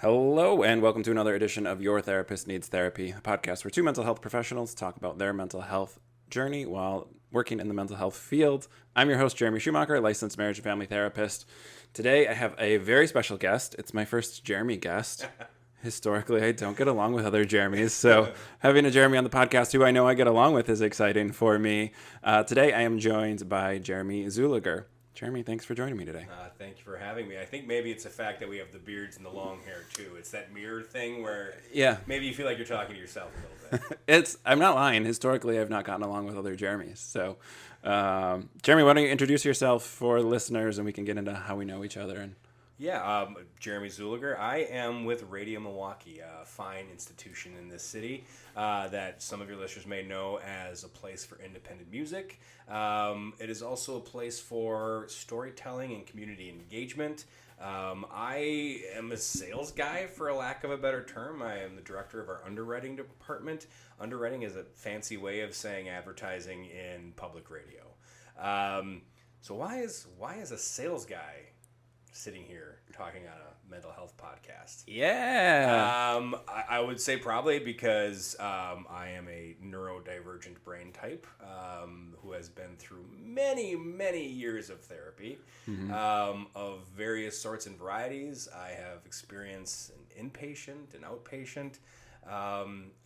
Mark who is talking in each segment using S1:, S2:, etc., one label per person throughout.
S1: Hello, and welcome to another edition of Your Therapist Needs Therapy, a podcast where two mental health professionals talk about their mental health journey while working in the mental health field. I'm your host, Jeremy Zuleger, licensed marriage and family therapist. Today, I have a very special guest. It's my first Jeremy guest. Historically, I don't get along with other Jeremys, so having a Jeremy on the podcast who I know I get along with is exciting for me. Today, I am joined by Jeremy Zuleger. Jeremy, thanks for joining me today.
S2: Thank you for having me. I think maybe it's the fact that we have the beards and the long hair, too. It's that mirror thing where maybe you feel like you're talking to yourself a little bit.
S1: I'm not lying. Historically, I've not gotten along with other Jeremys. So, Jeremy, why don't you introduce yourself for listeners and we can get into how we know each other.
S2: Jeremy Zuleger. I am with Radio Milwaukee, a fine institution in this city that some of your listeners may know as a place for independent music. It is also a place for storytelling and community engagement. I am a sales guy, for a lack of a better term. I am the director of our underwriting department. Underwriting is a fancy way of saying advertising in public radio. So why is a sales guy sitting here talking on a mental health podcast? I would say probably because I am a neurodivergent brain type who has been through many years of therapy of various sorts and varieties. I have experienced an inpatient, an outpatient,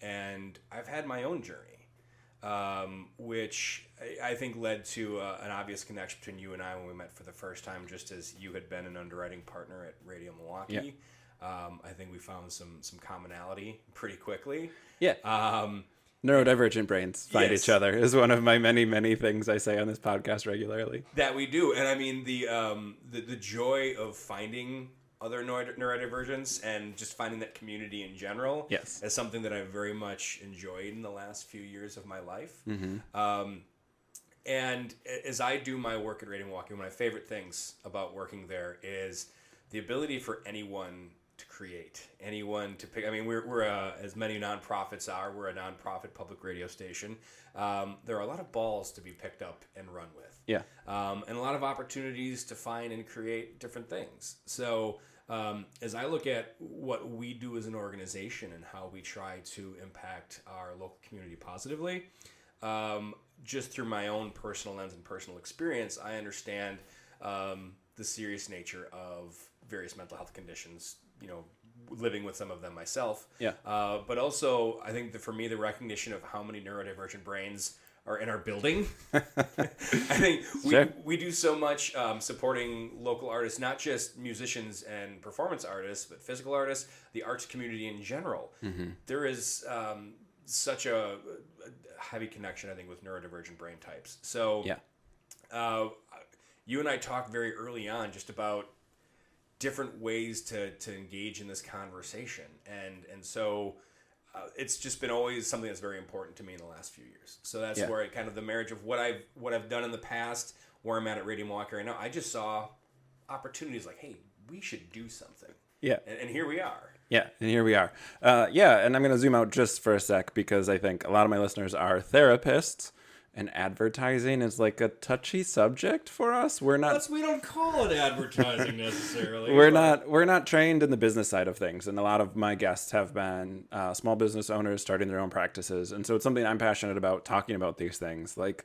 S2: and I've had my own journey. Which I think led to an obvious connection between you and I when we met for the first time, just as you had been an underwriting partner at Radio Milwaukee.
S1: Yeah.
S2: I think we found some commonality pretty quickly.
S1: Yeah. Neurodivergent brains find each other is one of my many things I say on this podcast regularly.
S2: That we do. And I mean, the joy of finding other neurodivergence and just finding that community in general is something that I've very much enjoyed in the last few years of my life. And as I do my work at Radio Milwaukee, one of my favorite things about working there is the ability for anyone to create, anyone to pick. I mean, we're as many nonprofits are, we're a nonprofit public radio station. There are a lot of balls to be picked up and run with.
S1: Yeah.
S2: And a lot of opportunities to find and create different things. So as I look at what we do as an organization and how we try to impact our local community positively, just through my own personal lens and personal experience, I understand the serious nature of various mental health conditions, living with some of them myself.
S1: Yeah.
S2: But also, I think that for me, the recognition of how many neurodivergent brains are in our building. I think we do so much supporting local artists, not just musicians and performance artists, but physical artists, the arts community in general. There is such a heavy connection, I think, with neurodivergent brain types. So you and I talked very early on just about different ways to engage in this conversation. And so it's just been always something that's very important to me in the last few years. So that's where it kind of the marriage of what I've done in the past, where I'm at Radio Milwaukee right now. I just saw opportunities like, hey, we should do something.
S1: Yeah.
S2: And here we are.
S1: Yeah, and here we are. And I'm going to zoom out just for a sec because I think a lot of my listeners are therapists. And advertising is like a touchy subject for us.
S2: We don't call it advertising necessarily.
S1: We're not trained in the business side of things, and a lot of my guests have been small business owners starting their own practices, and so it's something I'm passionate about talking about these things. Like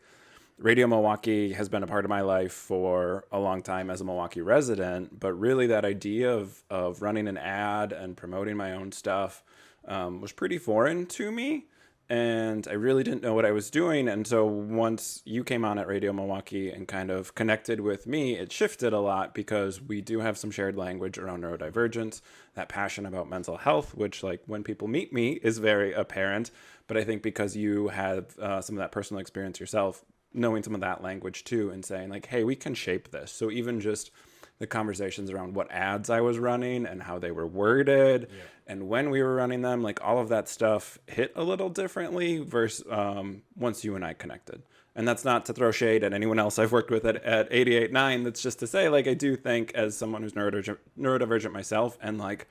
S1: Radio Milwaukee has been a part of my life for a long time as a Milwaukee resident, but really that idea of running an ad and promoting my own stuff was pretty foreign to me. And I really didn't know what I was doing. And so once you came on at Radio Milwaukee and kind of connected with me, it shifted a lot because we do have some shared language around neurodivergence, that passion about mental health, which like when people meet me is very apparent. But I think because you have some of that personal experience yourself, knowing some of that language too and saying like, hey, we can shape this. So even just the conversations around what ads I was running and how they were worded and when we were running them, like all of that stuff hit a little differently versus once you and I connected. And that's not to throw shade at anyone else I've worked with at 88.9. That's just to say, like, I do think as someone who's neurodivergent myself and like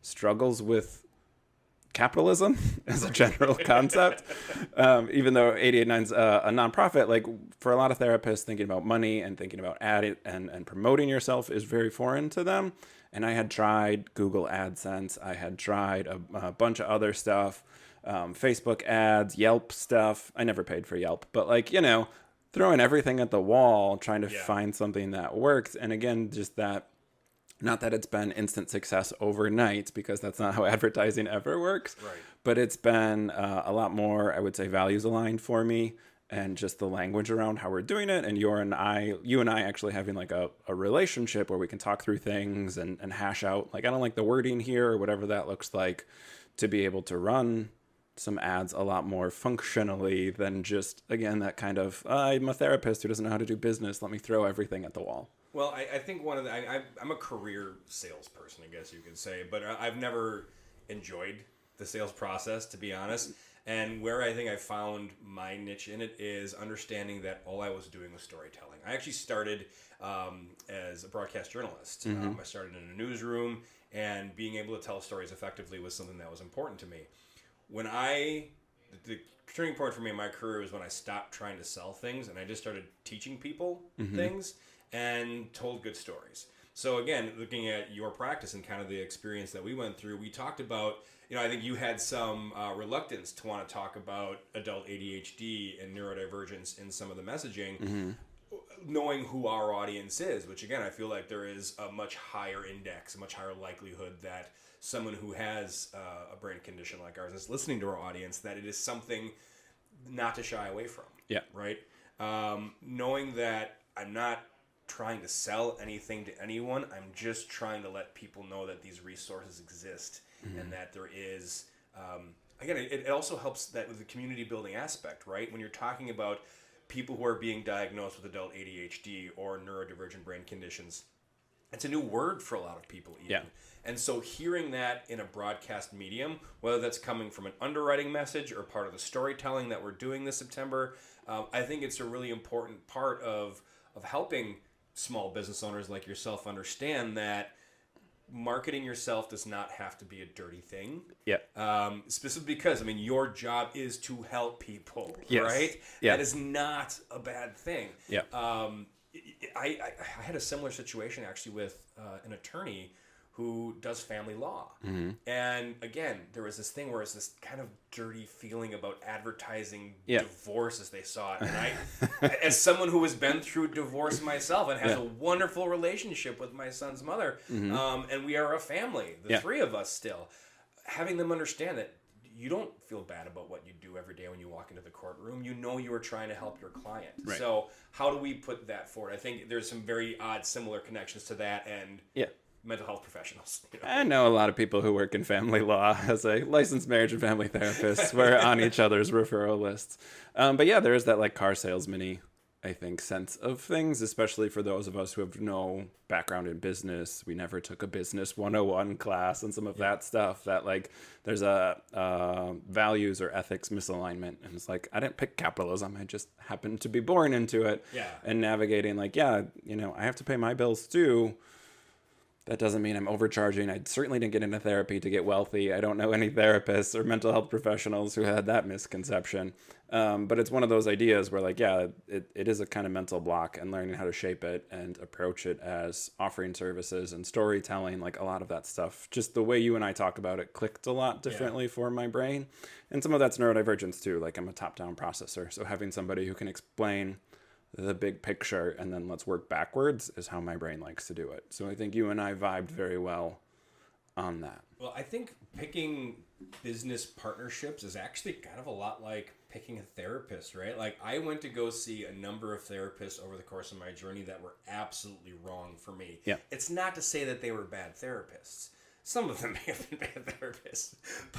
S1: struggles with capitalism as a general concept. Even though 889's a nonprofit, like for a lot of therapists, thinking about money and thinking about and promoting yourself is very foreign to them. And I had tried Google AdSense. I had tried a bunch of other stuff, Facebook ads, Yelp stuff. I never paid for Yelp, but like, throwing everything at the wall, trying to find something that works. And again, just that, not that it's been instant success overnight, because that's not how advertising ever works.
S2: Right.
S1: But it's been a lot more, I would say, values aligned for me, and just the language around how we're doing it. And you and I actually having like a relationship where we can talk through things and hash out, like, I don't like the wording here, or whatever that looks like, to be able to run some ads a lot more functionally than just, again, that kind of, I'm a therapist who doesn't know how to do business, let me throw everything at the wall.
S2: Well, I think one of the... I'm a career salesperson, I guess you could say, but I've never enjoyed the sales process, to be honest. And where I think I found my niche in it is understanding that all I was doing was storytelling. I actually started as a broadcast journalist. I started in a newsroom, and being able to tell stories effectively was something that was important to me. The turning point for me in my career was when I stopped trying to sell things, and I just started teaching people things and told good stories. So again, looking at your practice and kind of the experience that we went through, we talked about, I think you had some reluctance to want to talk about adult ADHD and neurodivergence in some of the messaging, knowing who our audience is, which again, I feel like there is a much higher index, a much higher likelihood that someone who has a brain condition like ours is listening to our audience, that it is something not to shy away from. Yeah. Right? Knowing that I'm not trying to sell anything to anyone, I'm just trying to let people know that these resources exist and that there is, again, it also helps that with the community building aspect, right? When you're talking about people who are being diagnosed with adult ADHD or neurodivergent brain conditions, it's a new word for a lot of people even. Yeah. And so hearing that in a broadcast medium, whether that's coming from an underwriting message or part of the storytelling that we're doing this September, I think it's a really important part of helping small business owners like yourself understand that marketing yourself does not have to be a dirty thing. Yeah. Specifically because, your job is to help people, right? Yeah. That is not a bad thing. Yeah. I had a similar situation actually with an attorney who does family law. And again, there was this thing where it's this kind of dirty feeling about advertising divorce as they saw it. And I, as someone who has been through divorce myself and has a wonderful relationship with my son's mother, and we are a family, the three of us still, having them understand that you don't feel bad about what you do every day when you walk into the courtroom. You are trying to help your client. Right. So how do we put that forward? I think there's some very odd, similar connections to that and mental health professionals. I know a lot of people who work in family law as a licensed marriage and family therapist. We're on each other's referral lists. But yeah, there is that like car salesman-y, I think, sense of things, especially for those of us who have no background in business. We never took a business 101 class and some of that stuff, that like there's a values or ethics misalignment. And it's like, I didn't pick capitalism. I just happened to be born into it. Yeah. And navigating like, I have to pay my bills too. That doesn't mean I'm overcharging. I certainly didn't get into therapy to get wealthy. I don't know any therapists or mental health professionals who had that misconception. But it's one of those ideas where like, it is a kind of mental block, and learning how to shape it and approach it as offering services and storytelling, like a lot of that stuff, just the way you and I talk about it clicked a lot differently for my brain. And some of that's neurodivergence too. Like I'm a top-down processor. So having somebody who can explain the big picture and then let's work backwards is how my brain likes to do it. So I think you and I vibed very well on that. Well, I think picking business partnerships is actually kind of a lot like picking a therapist, right? Like I went to go see a number of therapists over the course of my journey that were absolutely wrong for me. Yeah. It's not to say that they were bad therapists. Some of them may have been bad therapists,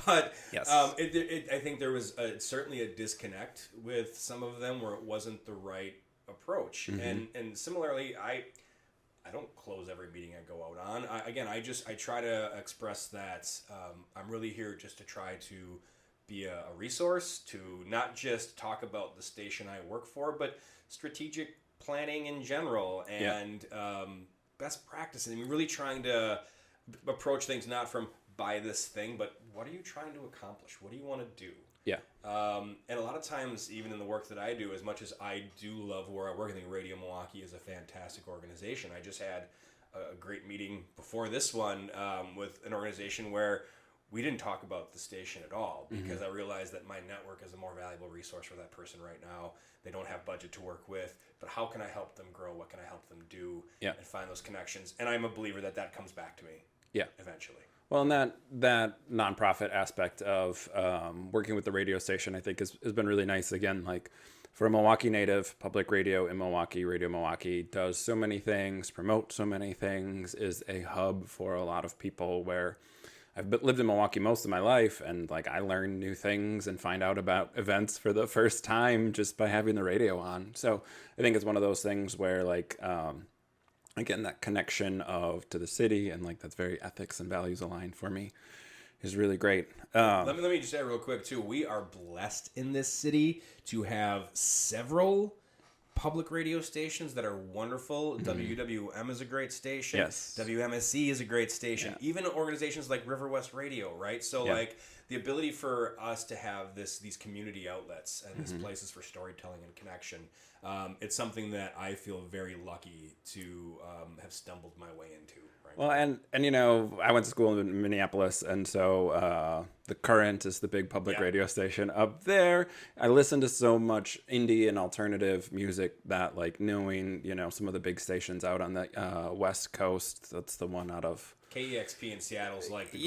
S2: but yes. I think there was certainly a disconnect with some of them where it wasn't the right approach. And similarly, I don't close every meeting I go out on. I try to express that I'm really here just to try to be a resource, to not just talk about the station I work for, but strategic planning in general and best practices. I'm really trying to approach things not from buy this thing, but what are you trying to accomplish? What do you want to do?
S1: Yeah.
S2: And a lot of times, even in the work that I do, as much as I do love where I work, I think Radio Milwaukee is a fantastic organization. I just had a great meeting before this one with an organization where we didn't talk about the station at all because I realized that my network is a more valuable resource for that person right now. They don't have budget to work with, but how can I help them grow? What can I help them do?
S1: Yeah.
S2: And find those connections. And I'm a believer that that comes back to me.
S1: Yeah.
S2: Eventually.
S1: Well, and that nonprofit aspect of working with the radio station, I think, has been really nice. Again, like for a Milwaukee native, public radio in Milwaukee, Radio Milwaukee does so many things, promotes so many things, is a hub for a lot of people where I've lived in Milwaukee most of my life, and like I learn new things and find out about events for the first time just by having the radio on. So I think it's one of those things where like, again, that connection to the city and like that's very ethics and values aligned for me is really great.
S2: Let me just add real quick too. We are blessed in this city to have several public radio stations that are wonderful. WWM is a great station.
S1: Yes.
S2: WMSC is a great station.
S1: Yeah.
S2: Even organizations like River West Radio, right? So like the ability for us to have these community outlets and these places for storytelling and connection, it's something that I feel very lucky to have stumbled my way into. Right?
S1: Well, and you know, I went to school in Minneapolis, and so the Current is the big public radio station up there. I listen to so much indie and alternative music that, like, knowing, you know, some of the big stations out on the West Coast, that's the one out of
S2: KEXP in Seattle's like the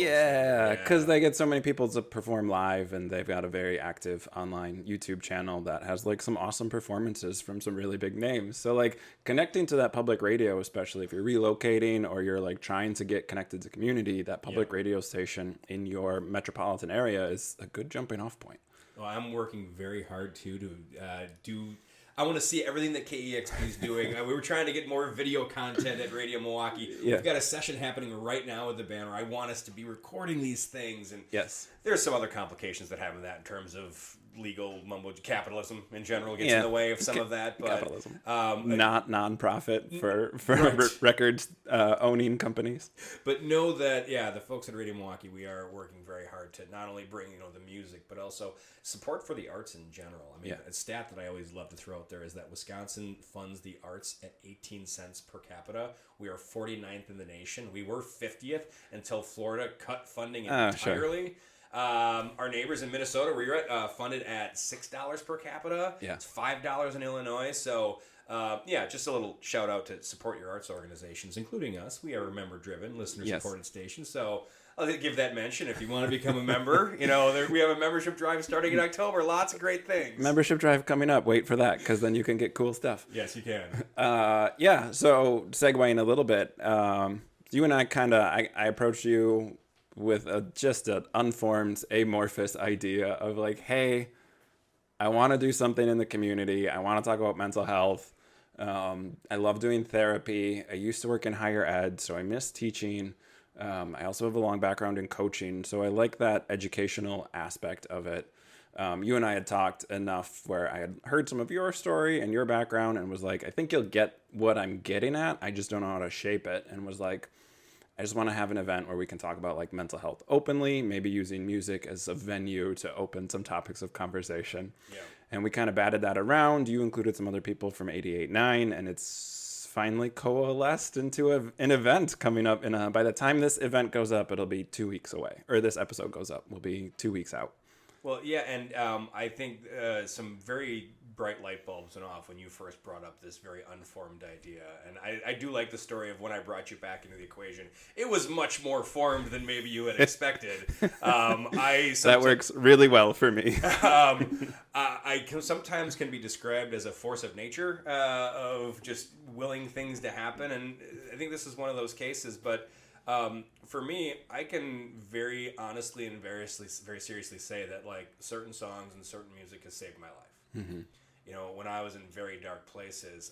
S1: because they get so many people to perform live, and they've got a very active online YouTube channel that has like some awesome performances from some really big names. So like connecting to that public radio, especially if you're relocating or you're like trying to get connected to community, that public radio station in your metropolitan area is a good jumping off point.
S2: Well, I'm working very hard too to do. I want to see everything that KEXP is doing. We were trying to get more video content at Radio Milwaukee.
S1: Yeah.
S2: We've got a session happening right now with the band where I want us to be recording these things. And
S1: yes,
S2: there's some other complications that happen with that in terms of legal capitalism in general gets in the way of some of that. But,
S1: capitalism, not nonprofit for records owning companies.
S2: But know that the folks at Radio Milwaukee, we are working very hard to not only bring the music, but also support for the arts in general. I mean, a stat that I always love to throw out there is that Wisconsin funds the arts at 18 cents per capita. We are 49th in the nation. We were 50th until Florida cut funding entirely. Sure. Our neighbors in Minnesota, we were funded at $6 per capita.
S1: Yeah.
S2: It's $5 in Illinois. So, just a little shout out to support your arts organizations, including us. We are a member-driven, listener-supported station. So I'll give that mention if you want to become a member. We have a membership drive starting in October. Lots of great things.
S1: Membership drive coming up. Wait for that, because then you can get cool stuff.
S2: Yes, you can.
S1: So segueing a little bit, you and I I approached you with just an unformed, amorphous idea of like, hey, I want to do something in the community. I want to talk about mental health. I love doing therapy. I used to work in higher ed, so I miss teaching. I also have a long background in coaching, so I like that educational aspect of it. You and I had talked enough where I had heard some of your story and your background and was like, I think you'll get what I'm getting at. I just don't know how to shape it. And was like, I just want to have an event where we can talk about like mental health openly, maybe using music as a venue to open some topics of conversation. Yeah. And we kind of batted that around. You included some other people from 88.9, and it's finally coalesced into an event coming up. By the time this event goes up, it'll be 2 weeks away, or this episode goes up, we'll be 2 weeks out.
S2: Well, yeah, and I think some very bright light bulbs went off when you first brought up this very unformed idea. And I do like the story of when I brought you back into the equation. It was much more formed than maybe you had expected.
S1: That works really well for me.
S2: I sometimes can be described as a force of nature, of just willing things to happen. And I think this is one of those cases, but for me, I can very honestly and very seriously say that like certain songs and certain music has saved my life. Mm-hmm. When I was in very dark places,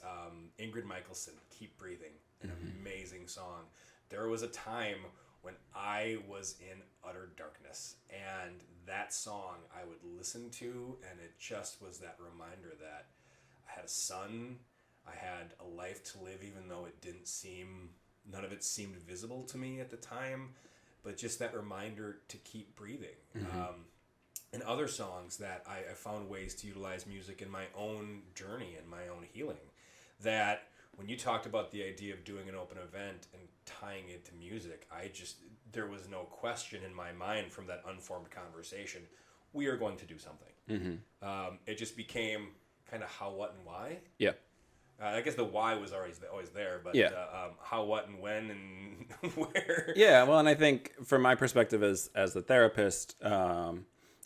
S2: Ingrid Michaelson, Keep Breathing, an amazing song. There was a time when I was in utter darkness, and that song I would listen to, and it just was that reminder that I had a son, I had a life to live, even though none of it seemed visible to me at the time. but just that reminder to keep breathing. And other songs that I found ways to utilize music in my own journey and my own healing. That when you talked about the idea of doing an open event and tying it to music, there was no question in my mind from that unformed conversation, we are going to do something. It just became kind of how, what, and why. Yeah. I guess the why was always there, but how, what, and when, and where.
S1: Yeah, well, and I think from my perspective as a therapist, I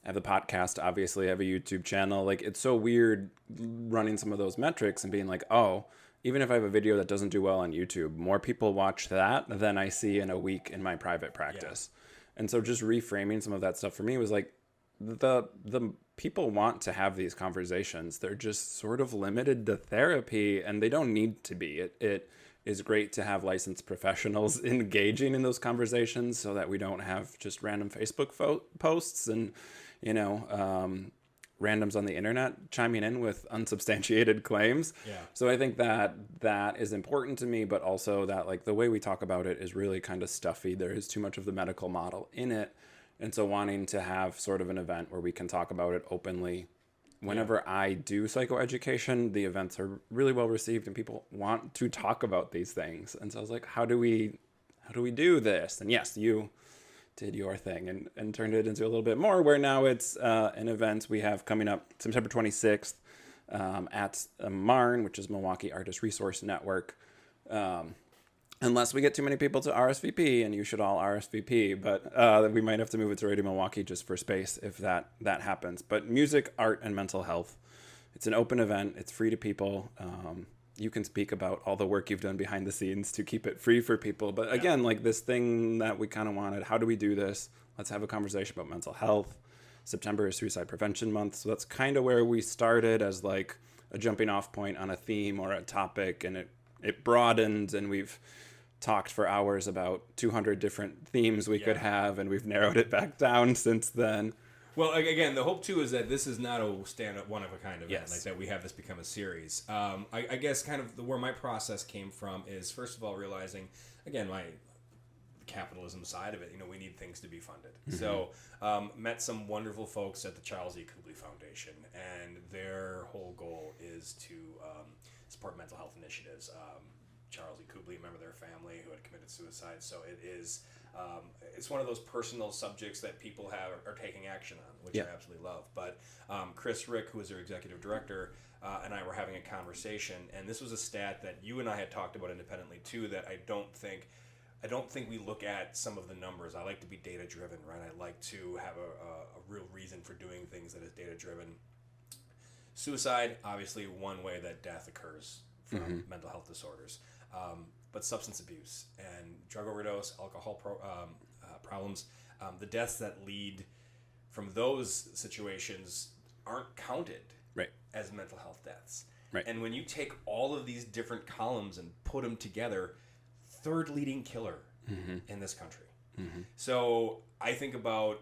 S1: have the podcast, obviously, I have a YouTube channel. Like, it's so weird running some of those metrics and being like, oh, even if I have a video that doesn't do well on YouTube, more people watch that than I see in a week in my private practice. And so just reframing some of that stuff for me was like, the people want to have these conversations. They're just sort of limited to therapy, and they don't need to be. It is great to have licensed professionals engaging in those conversations so that we don't have just random Facebook posts and, randoms on the internet chiming in with unsubstantiated claims. Yeah. So I think that is important to me, but also that like the way we talk about it is really kind of stuffy. There is too much of the medical model in it. And so wanting to have sort of an event where we can talk about it openly. Whenever I do psychoeducation, the events are really well received and people want to talk about these things. And so I was like, how do we do this? And yes, you did your thing and turned it into a little bit more, where now it's an event we have coming up September 26th at MARN, which is Milwaukee Artist Resource Network. Unless we get too many people to RSVP, and you should all RSVP, but we might have to move it to Radio Milwaukee just for space if that happens. But music, art, and mental health. It's an open event. It's free to people. You can speak about all the work you've done behind the scenes to keep it free for people. But again, like this thing that we kind of wanted, how do we do this? Let's have a conversation about mental health. September is Suicide Prevention Month. So that's kind of where we started as like a jumping off point on a theme or a topic. And it broadened, and we've talked for hours about 200 different themes we could have, and we've narrowed it back down since then.
S2: Well, again, the hope too is that this is not a stand-up one-of-a-kind event, like that we have this become a series. I guess kind of where my process came from is, first of all, realizing, again, my capitalism side of it, we need things to be funded. So met some wonderful folks at the Charles E. Kubley Foundation, and their whole goal is to support mental health initiatives. Charles E. Kubley, a member of their family who had committed suicide. So it is, it's one of those personal subjects that people are taking action on, which I absolutely love. But Chris Rick, who is their executive director, and I were having a conversation, and this was a stat that you and I had talked about independently too, that I don't think we look at some of the numbers. I like to be data driven, right? I like to have a real reason for doing things that is data driven. Suicide, obviously, one way that death occurs from mental health disorders. But substance abuse and drug overdose, alcohol problems, the deaths that lead from those situations aren't counted as mental health deaths. Right. And when you take all of these different columns and put them together, third leading killer in this country. So I think about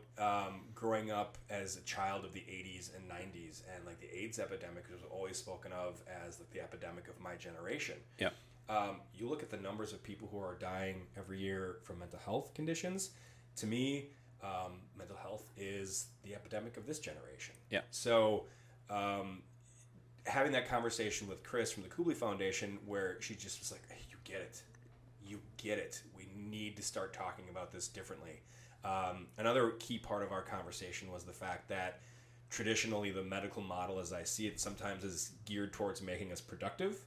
S2: growing up as a child of the 80s and 90s, and like the AIDS epidemic was always spoken of as like the epidemic of my generation. Yeah. You look at the numbers of people who are dying every year from mental health conditions. To me, mental health is the epidemic of this generation. Yeah. So having that conversation with Chris from the Kubley Foundation, where she just was like, hey, you get it. We need to start talking about this differently. Another key part of our conversation was the fact that traditionally the medical model, as I see it, sometimes is geared towards making us productive.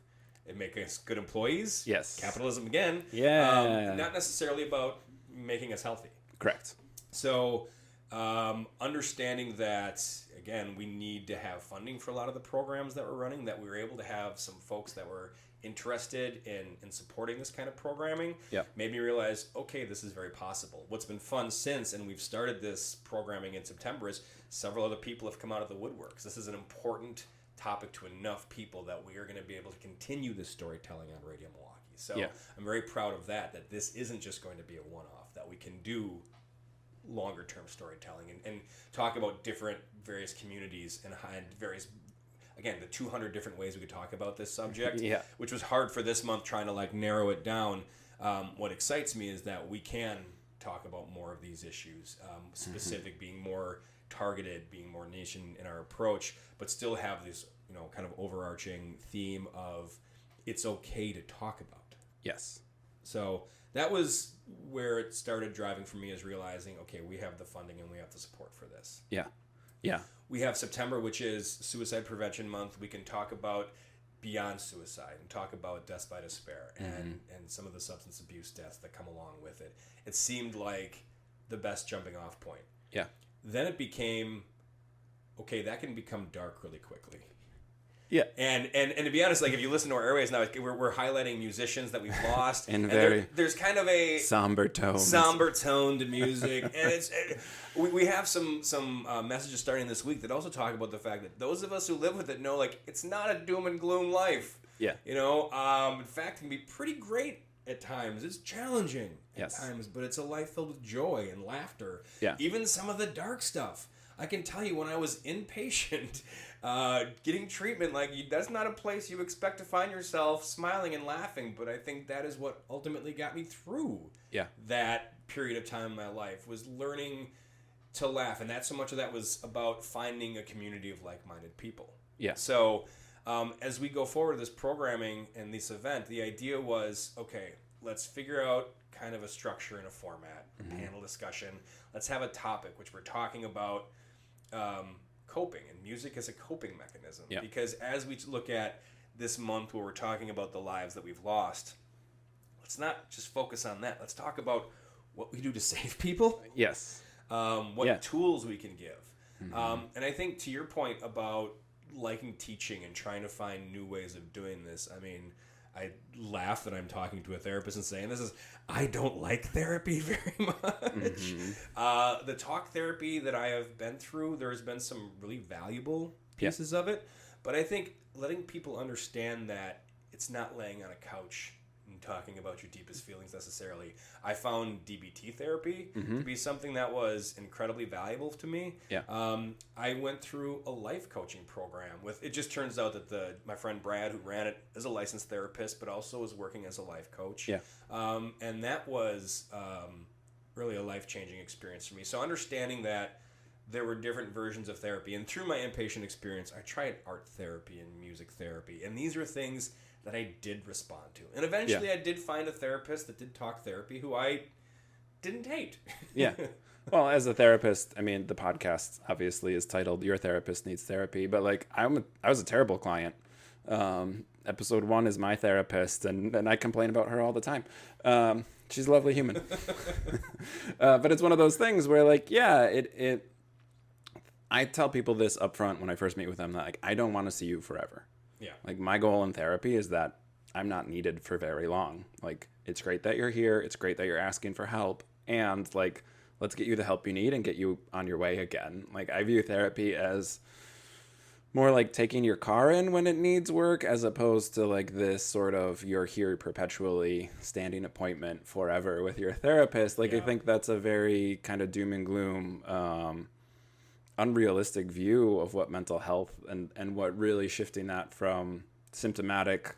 S2: It makes us good employees. Yes. Capitalism again. Yeah. Not necessarily about making us healthy. Correct. So understanding that, again, we need to have funding for a lot of the programs that we're running, that we were able to have some folks that were interested in supporting this kind of programming, made me realize, okay, this is very possible. What's been fun since, and we've started this programming in September, is several other people have come out of the woodworks. This is an important topic to enough people that we are going to be able to continue this storytelling on Radio Milwaukee. So I'm very proud of that this isn't just going to be a one-off, that we can do longer-term storytelling and talk about various communities and various, again, the 200 different ways we could talk about this subject, which was hard for this month trying to like narrow it down. What excites me is that we can talk about more of these issues, specific, being more targeted, being more niche in our approach, but still have this, kind of overarching theme of it's okay to talk about.
S1: Yes.
S2: So that was where it started driving for me, is realizing, okay, we have the funding and we have the support for this.
S1: Yeah. Yeah.
S2: We have September, which is Suicide Prevention Month. We can talk about beyond suicide and talk about deaths by despair and some of the substance abuse deaths that come along with it. It seemed like the best jumping off point.
S1: Yeah.
S2: Then it became, okay, that can become dark really quickly.
S1: Yeah.
S2: And to be honest, like, if you listen to our airways now, we're highlighting musicians that we've lost.
S1: And very
S2: there's kind of a
S1: somber tone
S2: to music. And we have some messages starting this week that also talk about the fact that those of us who live with it know, like, it's not a doom and gloom life.
S1: Yeah.
S2: In fact, it can be pretty great at times. It's challenging at
S1: Yes.
S2: times, but it's a life filled with joy and laughter.
S1: Yeah.
S2: Even some of the dark stuff. I can tell you, when I was inpatient, getting treatment, that's not a place you expect to find yourself smiling and laughing, but I think that is what ultimately got me through that period of time in my life, was learning to laugh. And so much of that was about finding a community of like-minded people.
S1: Yeah.
S2: So as we go forward with this programming and this event, the idea was, okay, let's figure out kind of a structure and a format, a panel discussion. Let's have a topic, which we're talking about coping, and music as a coping mechanism.
S1: Yeah.
S2: Because as we look at this month where we're talking about the lives that we've lost, let's not just focus on that. Let's talk about what we do to save people.
S1: Yes.
S2: What tools we can give. And I think, to your point about liking teaching and trying to find new ways of doing this, I mean, I laugh that I'm talking to a therapist and saying I don't like therapy very much. The talk therapy that I have been through, there's been some really valuable pieces of it. But I think letting people understand that it's not laying on a couch and talking about your deepest feelings necessarily. I found DBT therapy to be something that was incredibly valuable to me.
S1: Yeah.
S2: I went through a life coaching program it just turns out that my friend Brad, who ran it, is a licensed therapist, but also is working as a life coach.
S1: Yeah.
S2: And that was really a life-changing experience for me. So understanding that there were different versions of therapy, and through my inpatient experience, I tried art therapy and music therapy, and these are things that I did respond to. And eventually I did find a therapist that did talk therapy who I didn't hate.
S1: Yeah. Well, as a therapist, I mean, the podcast obviously is titled "Your Therapist Needs Therapy," but I was a terrible client. Episode 1 is my therapist, and I complain about her all the time. She's a lovely human. But it's one of those things where, I tell people this up front when I first meet with them, that I don't want to see you forever.
S2: Yeah.
S1: My goal in therapy is that I'm not needed for very long. It's great that you're here. It's great that you're asking for help. And let's get you the help you need and get you on your way again. I view therapy as more like taking your car in when it needs work, as opposed to this sort of you're here perpetually standing appointment forever with your therapist. I think that's a very kind of doom and gloom, unrealistic view of what mental health and what really shifting that from symptomatic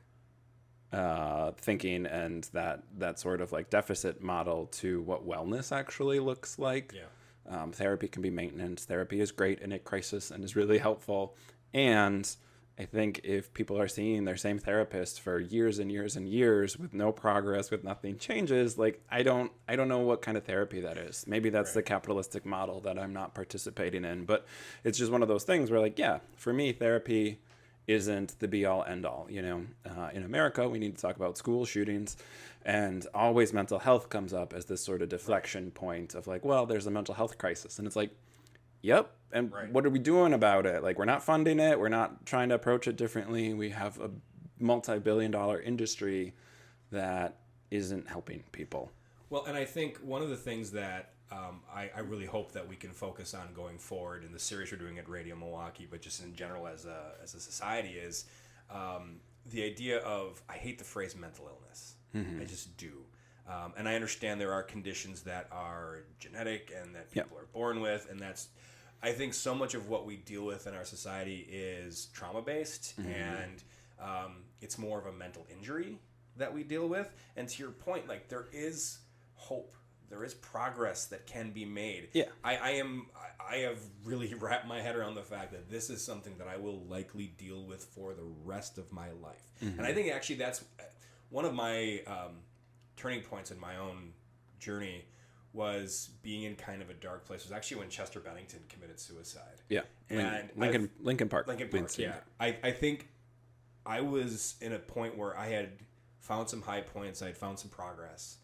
S1: thinking and that sort of deficit model to what wellness actually looks like.
S2: Yeah.
S1: Therapy can be maintenance. Therapy is great in a crisis and is really helpful. And I think if people are seeing their same therapist for years and years and years with no progress, with nothing changes, I don't know what kind of therapy that is. Maybe that's the capitalistic model that I'm not participating in. But it's just one of those things where for me, therapy isn't the be all end all. In America, we need to talk about school shootings, and always mental health comes up as this sort of deflection point of there's a mental health crisis. And it's yep. And what are we doing about it? We're not funding it. We're not trying to approach it differently. We have a multi-billion-dollar industry that isn't helping people.
S2: Well, and I think one of the things that I really hope that we can focus on going forward in the series we're doing at Radio Milwaukee, but just in general as a society, is the idea of, I hate the phrase mental illness. I just do. And I understand there are conditions that are genetic and that people are born with, and I think so much of what we deal with in our society is trauma-based, and it's more of a mental injury that we deal with. And to your point, there is hope. there is progress that can be made.
S1: Yeah.
S2: I have really wrapped my head around the fact that this is something that I will likely deal with for the rest of my life. And I think actually that's one of my turning points in my own journey was being in kind of a dark place. It was actually when Chester Bennington committed suicide.
S1: Yeah.
S2: And
S1: Lincoln Park.
S2: Lincoln Park, yeah. I think I was in a point where I had found some high points. I had found some progress.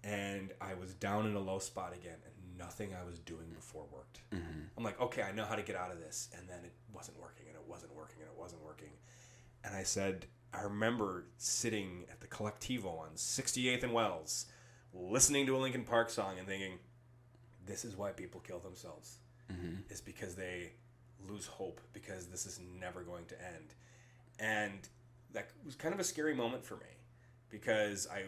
S2: And I was down in a low spot again. And nothing I was doing before worked. I'm like, okay, I know how to get out of this. And then it wasn't working, and it wasn't working, and it wasn't working. And I remember sitting at the Collectivo on 68th and Wells, listening to a Linkin Park song and thinking, this is why people kill themselves. It's because they lose hope, because this is never going to end. And that was kind of a scary moment for me, because I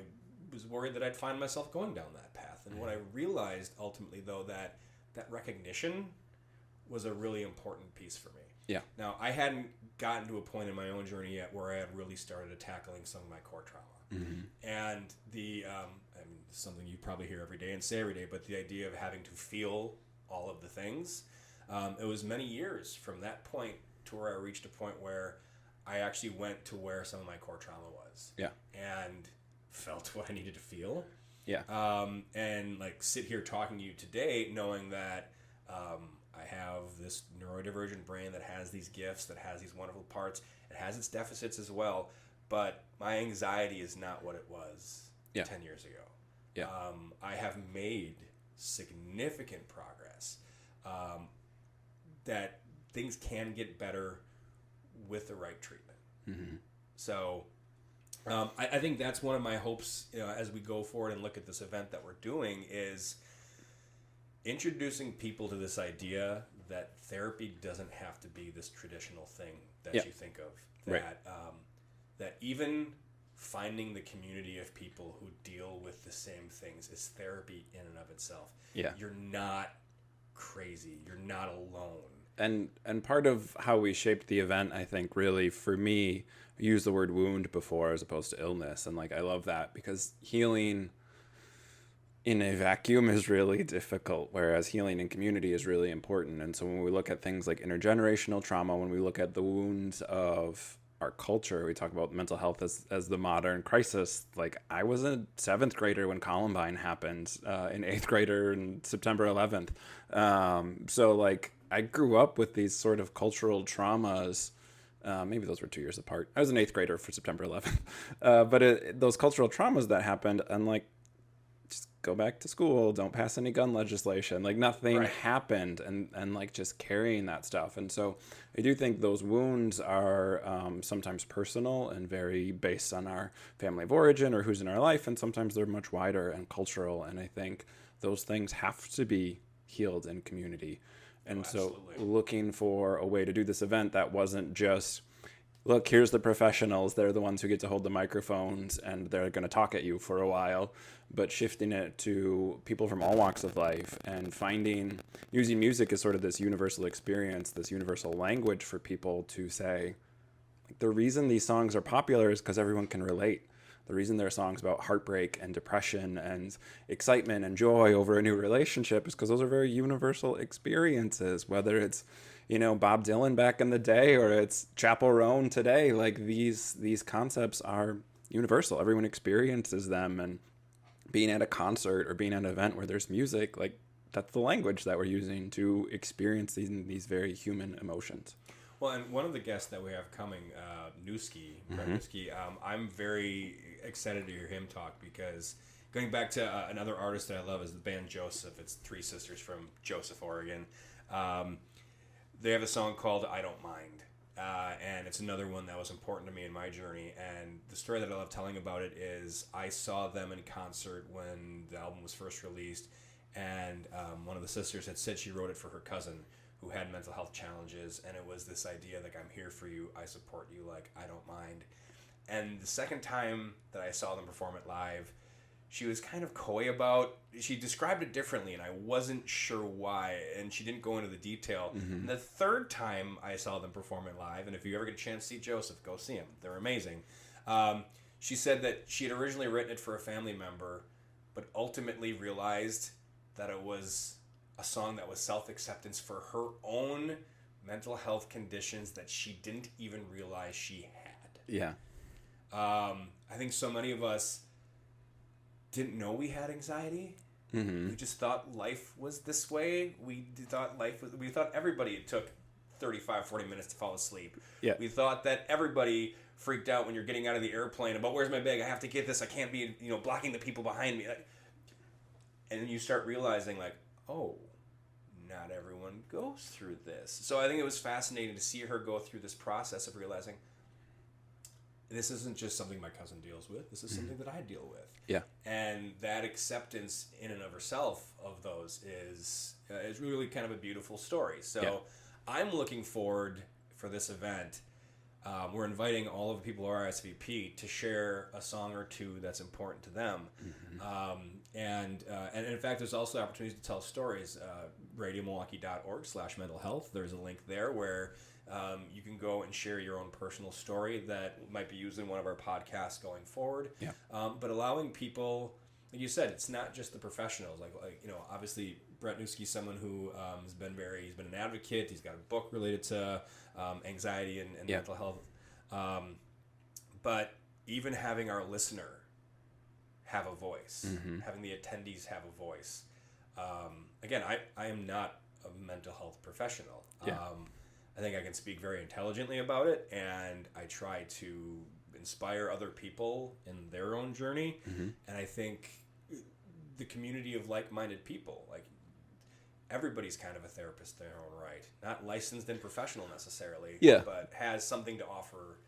S2: was worried that I'd find myself going down that path. And what I realized ultimately, though, that recognition was a really important piece for me.
S1: Yeah.
S2: Now, I hadn't gotten to a point in my own journey yet where I had really started tackling some of my core trauma. And something you probably hear every day and say every day, but the idea of having to feel all of the things, it was many years from that point to where I reached a point where I actually went to where some of my core trauma was.
S1: Yeah.
S2: And felt what I needed to feel.
S1: Yeah.
S2: And like sit here talking to you today knowing that I have this neurodivergent brain that has these gifts, that has these wonderful parts. It has its deficits as well, but my anxiety is not what it was 10 years ago.
S1: Yeah.
S2: I have made significant progress, that things can get better with the right treatment. So I think that's one of my hopes, as we go forward and look at this event that we're doing, is introducing people to this idea that therapy doesn't have to be this traditional thing that you think of. That that even finding the community of people who deal with the same things is therapy in and of itself.
S1: Yeah.
S2: You're not crazy. You're not alone.
S1: And part of how we shaped the event, I think, really, for me, I used the word wound before as opposed to illness. And, I love that because healing in a vacuum is really difficult, whereas healing in community is really important. And so when we look at things like intergenerational trauma, when we look at the wounds of our culture, we talk about mental health as the modern crisis. I was a 7th grader when Columbine happened, an 8th grader in September 11th. So I grew up with these sort of cultural traumas. Maybe those were 2 years apart. I was an 8th grader for September 11th. But those cultural traumas that happened, and just go back to school, don't pass any gun legislation. Nothing happened, and just carrying that stuff. And so I do think those wounds are sometimes personal and very based on our family of origin or who's in our life, and sometimes they're much wider and cultural. And I think those things have to be healed in community. And so looking for a way to do this event that wasn't just, look, here's the professionals. They're the ones who get to hold the microphones and they're going to talk at you for a while, but shifting it to people from all walks of life and using music as sort of this universal experience, this universal language for people to say, the reason these songs are popular is because everyone can relate. The reason there are songs about heartbreak and depression and excitement and joy over a new relationship is because those are very universal experiences, whether it's, Bob Dylan back in the day or it's Chappell Roan today. These concepts are universal. Everyone experiences them, and being at a concert or being at an event where there's music, that's the language that we're using to experience these very human emotions.
S2: Well, and one of the guests that we have coming, Newski, I'm very excited to hear him talk, because going back to another artist that I love is the band Joseph. It's 3 sisters from Joseph, Oregon. They have a song called I Don't Mind, and it's another one that was important to me in my journey. And the story that I love telling about it is I saw them in concert when the album was first released, and one of the sisters had said she wrote it for her cousin who had mental health challenges, and it was this idea I'm here for you, I support you, I don't mind. And the second time that I saw them perform it live, she was kind of coy she described it differently, and I wasn't sure why, and she didn't go into the detail. And the third time I saw them perform it live, and if you ever get a chance to see Joseph, go see them. They're amazing. She said that she had originally written it for a family member but ultimately realized that it was a song that was self-acceptance for her own mental health conditions that she didn't even realize she had.
S1: Yeah.
S2: I think so many of us didn't know we had anxiety. Mm-hmm. We just thought life was this way. We thought everybody took 35, 40 minutes to fall asleep.
S1: Yeah.
S2: We thought that everybody freaked out when you're getting out of the airplane about where's my bag? I have to get this. I can't be, blocking the people behind me. And then you start realizing oh, not everyone goes through this. So I think it was fascinating to see her go through this process of realizing this isn't just something my cousin deals with. This is something that I deal with.
S1: Yeah.
S2: And that acceptance in and of herself of those is really kind of a beautiful story. So I'm looking forward for this event. We're inviting all of the people who are RSVP to share a song or two that's important to them. Mm-hmm. And in fact, there's also opportunities to tell stories. RadioMilwaukee.org/mental health. There's a link there where you can go and share your own personal story that might be used in one of our podcasts going forward. Yeah. But allowing people, like you said, it's not just the professionals. Obviously Brett Newski's someone who he's been an advocate. He's got a book related to anxiety and mental health. But even having our listener have a voice, having the attendees have a voice. Again, I am not a mental health professional. Yeah. I think I can speak very intelligently about it, and I try to inspire other people in their own journey. Mm-hmm. And I think the community of like-minded people, everybody's kind of a therapist in their own right. Not licensed and professional necessarily, but has something to offer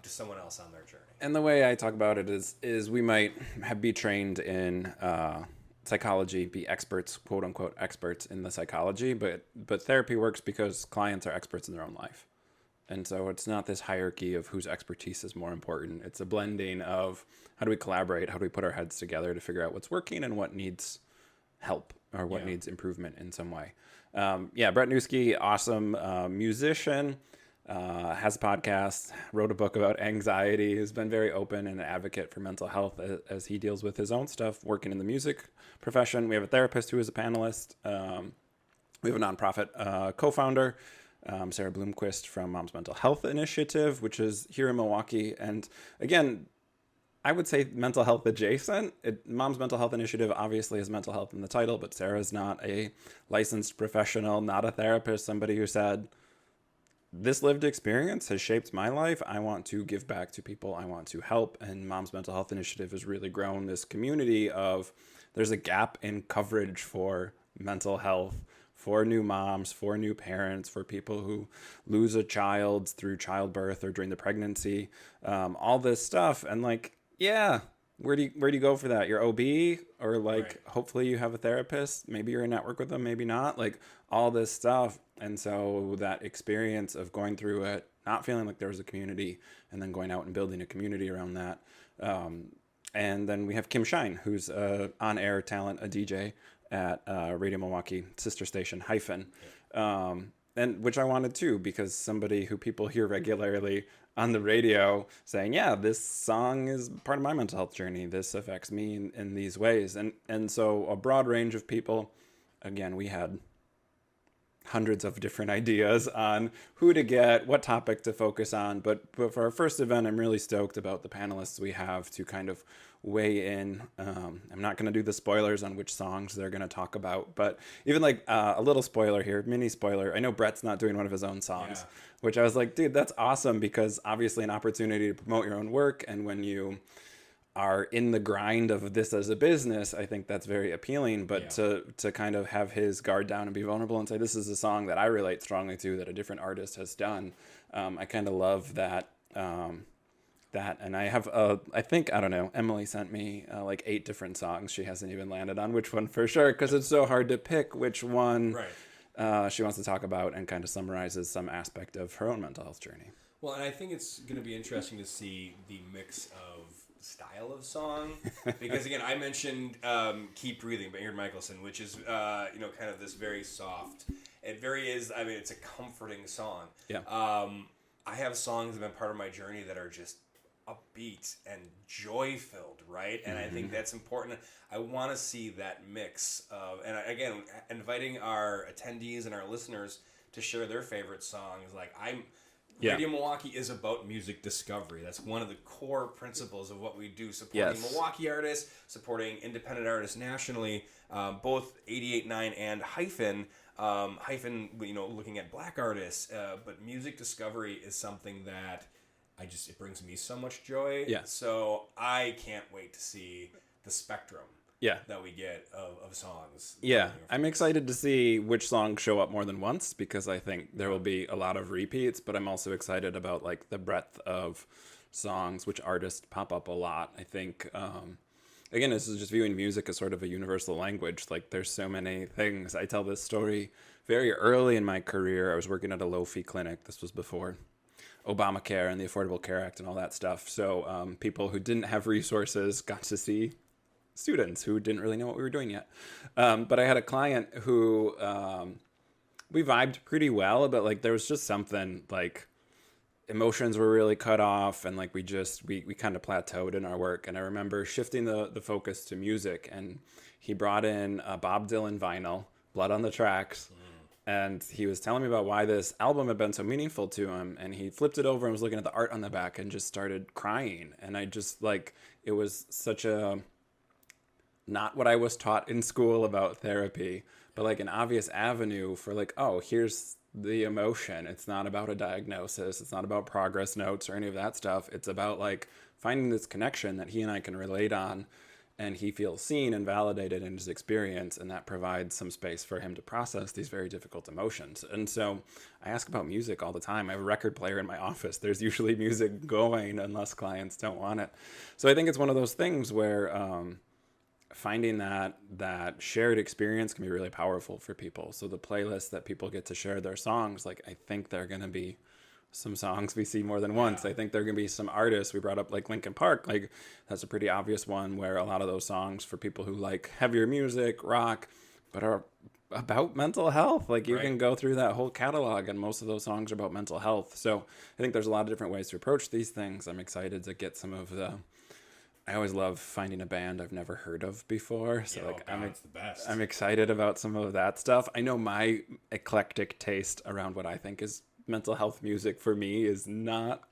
S2: to someone else on their journey.
S1: And the way I talk about it is we might be trained in psychology, be experts, quote unquote experts in the psychology, but therapy works because clients are experts in their own life. And so it's not this hierarchy of whose expertise is more important. It's a blending of how do we collaborate, how do we put our heads together to figure out what's working and what needs help or what needs improvement in some way. Brett Newski, awesome musician, has a podcast, wrote a book about anxiety, has been very open and an advocate for mental health as he deals with his own stuff, working in the music profession. We have a therapist who is a panelist. We have a nonprofit co-founder, Sarah Bloomquist from Mom's Mental Health Initiative, which is here in Milwaukee. And again, I would say mental health adjacent. Mom's Mental Health Initiative obviously has mental health in the title, but Sarah's not a licensed professional, not a therapist, somebody who said, this lived experience has shaped my life. I want to give back to people. I want to help. And Mom's Mental Health Initiative has really grown this community of there's a gap in coverage for mental health, for new moms, for new parents, for people who lose a child through childbirth or during the pregnancy, all this stuff. And where do you go for that? Your OB or hopefully you have a therapist. Maybe you're in network with them, maybe not. All this stuff. And so that experience of going through it, not feeling like there was a community, and then going out and building a community around that. And then we have Kim Shine, who's on-air talent, a DJ at Radio Milwaukee, sister station Hyphen. And which I wanted too, because somebody who people hear regularly on the radio saying, this song is part of my mental health journey. This affects me in these ways. And so a broad range of people. Again, we had hundreds of different ideas on who to get, what topic to focus on. But for our first event, I'm really stoked about the panelists we have to kind of weigh in. I'm not going to do the spoilers on which songs they're going to talk about, but even a little spoiler here, mini spoiler. I know Brett's not doing one of his own songs, which I was like, dude, that's awesome, because obviously an opportunity to promote your own work. And when you are in the grind of this as a business, I think that's very appealing. But to kind of have his guard down and be vulnerable and say, this is a song that I relate strongly to that a different artist has done. I kind of love that. And I have, Emily sent me 8 different songs. She hasn't even landed on which one for sure, because it's so hard to pick which one she wants to talk about, and kind of summarizes some aspect of her own mental health journey.
S2: Well, and I think it's going to be interesting to see the mix of style of song, because again, I mentioned Keep Breathing by Ingrid Michaelson, which is kind of this very soft, it's a comforting song. I have songs that have been part of my journey that are just upbeat and joy filled, right? And I think that's important. I want to see that mix of, and again, inviting our attendees and our listeners to share their favorite songs. Like Radio Milwaukee is about music discovery. That's one of the core principles of what we do, supporting Milwaukee artists, supporting independent artists nationally, both 88.9 and Hyphen, looking at black artists. But music discovery is something that it brings me so much joy.
S1: Yeah.
S2: So I can't wait to see the spectrum that we get of songs.
S1: Yeah, I'm excited to see which songs show up more than once, because I think there will be a lot of repeats, but I'm also excited about like the breadth of songs, which artists pop up a lot. I think, again, this is just viewing music as sort of a universal language. Like there's so many things. I tell this story very early in my career. I was working at a low-fee clinic. This was before Obamacare and the Affordable Care Act and all that stuff. So people who didn't have resources got to see students who didn't really know what we were doing yet. But I had a client who we vibed pretty well, but like there was just something like emotions were really cut off, and like we kind of plateaued in our work. And I remember shifting the focus to music, and he brought in a Bob Dylan vinyl, Blood on the Tracks. And he was telling me about why this album had been so meaningful to him. And he flipped it over and was looking at the art on the back and just started crying. And I just like, it was such a, not what I was taught in school about therapy, but like an obvious avenue for like, oh, here's the emotion. It's not about a diagnosis. It's not about progress notes or any of that stuff. It's about like finding this connection that he and I can relate on, and he feels seen and validated in his experience, and that provides some space for him to process these very difficult emotions. And so I ask about music all the time. I have a record player in my office. There's usually music going unless clients don't want it. So I think it's one of those things where finding that shared experience can be really powerful for people. So the playlist that people get to share their songs, like I think they're going to be some songs we see more than once. I think there are going to be some artists. We brought up like Linkin Park. Like that's a pretty obvious one where a lot of those songs for people who like heavier music, rock, but are about mental health. Like you can go through that whole catalog and most of those songs are about mental health. So I think there's a lot of different ways to approach these things. I'm excited to get some of the, I always love finding a band I've never heard of before. So
S2: it's the best.
S1: I'm excited about some of that stuff. I know my eclectic taste around what I think is mental health music for me is not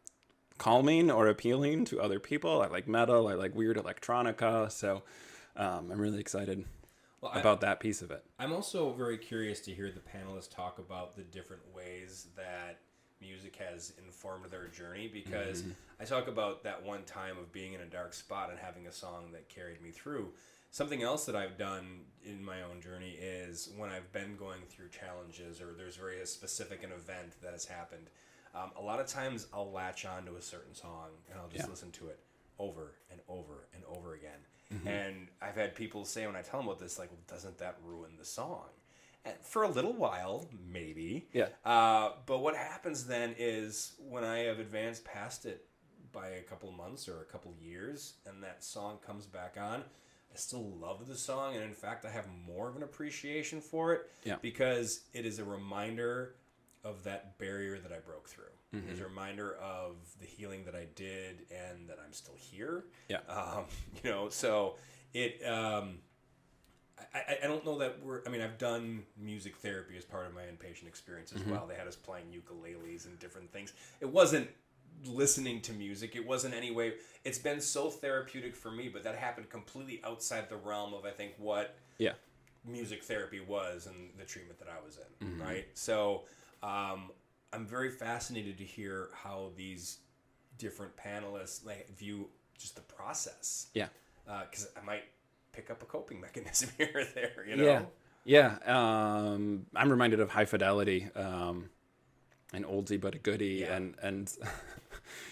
S1: calming or appealing to other people. I like metal. I like weird electronica. So I'm really excited about that piece of it.
S2: I'm also very curious to hear the panelists talk about the different ways that music has informed their journey, because I talk about that one time of being in a dark spot and having a song that carried me through. Something else that I've done in my own journey is when I've been going through challenges or there's very specific an event that has happened, a lot of times I'll latch on to a certain song and I'll just listen to it over and over and over again. And I've had people say when I tell them about this, like, well, doesn't that ruin the song? And for a little while, maybe. But what happens then is when I have advanced past it by a couple months or a couple years and that song comes back on, I still love the song, and in fact, I have more of an appreciation for it because it is a reminder of that barrier that I broke through. It's a reminder of the healing that I did and that I'm still here. So it. I don't know that I've done music therapy as part of my inpatient experience as well. They had us playing ukuleles and different things. It wasn't listening to music. It wasn't any way. It's been so therapeutic for me, but that happened completely outside the realm of, I think, what music therapy was and the treatment that I was in, right? So I'm very fascinated to hear how these different panelists view just the process. Because I might pick up a coping mechanism here or there, you know?
S1: I'm reminded of High Fidelity, an oldie but a goodie, and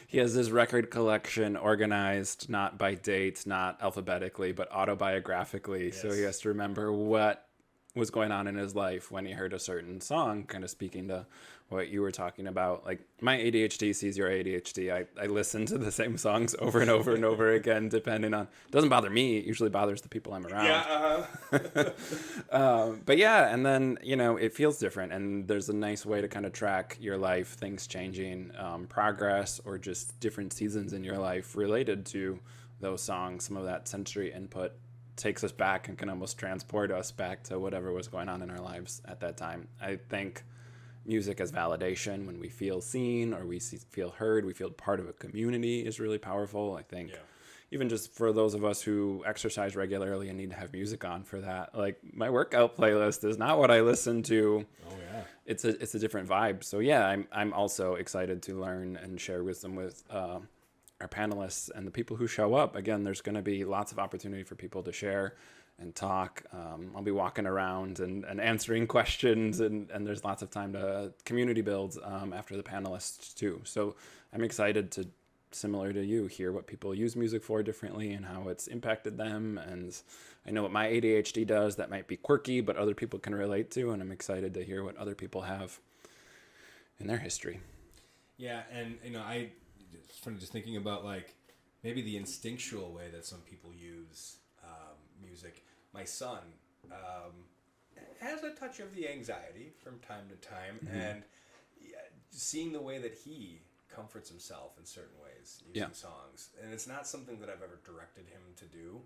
S1: he has this record collection organized not by dates, not alphabetically, but autobiographically. So he has to remember what was going on in his life when he heard a certain song, kind of speaking to what you were talking about. Like, my ADHD sees your ADHD. I listen to the same songs over and over and over again, depending on, it doesn't bother me. It usually bothers the people I'm around.
S2: Yeah.
S1: But yeah, and then, it feels different. And there's a nice way to kind of track your life, things changing, progress, or just different seasons in your life related to those songs. Some of that sensory input takes us back and can almost transport us back to whatever was going on in our lives at that time. I think music as validation, when we feel seen or we feel heard, we feel part of a community, is really powerful. I think even just for those of us who exercise regularly and need to have music on for that, like, my workout playlist is not what I listen to.
S2: Oh yeah.
S1: It's a different vibe. So yeah, I'm also excited to learn and share wisdom with our panelists and the people who show up. Again, there's going to be lots of opportunity for people to share and talk. I'll be walking around and answering questions, and there's lots of time to community build after the panelists too. So I'm excited to, similar to you, hear what people use music for differently and how it's impacted them. And I know what my ADHD does that might be quirky, but other people can relate to, and I'm excited to hear what other people have in their history.
S2: Yeah, and it's funny just thinking about, like, maybe the instinctual way that some people use music. My son has a touch of the anxiety from time to time, and seeing the way that he comforts himself in certain ways using songs, and it's not something that I've ever directed him to do.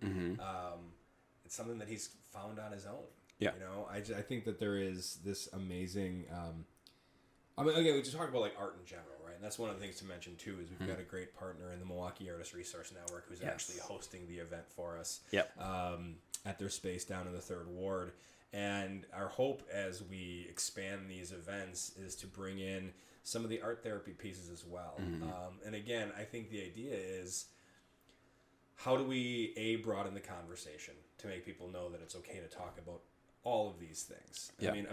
S2: It's something that he's found on his own. I think that there is this amazing again, we just talk about, like, art in general, right? And that's one of the things to mention too, is we've got a great partner in the Milwaukee Artist Resource Network who's actually hosting the event for us at their space down in the 3rd Ward. And our hope as we expand these events is to bring in some of the art therapy pieces as well. And again, I think the idea is, how do we broaden the conversation to make people know that it's okay to talk about all of these things? I mean,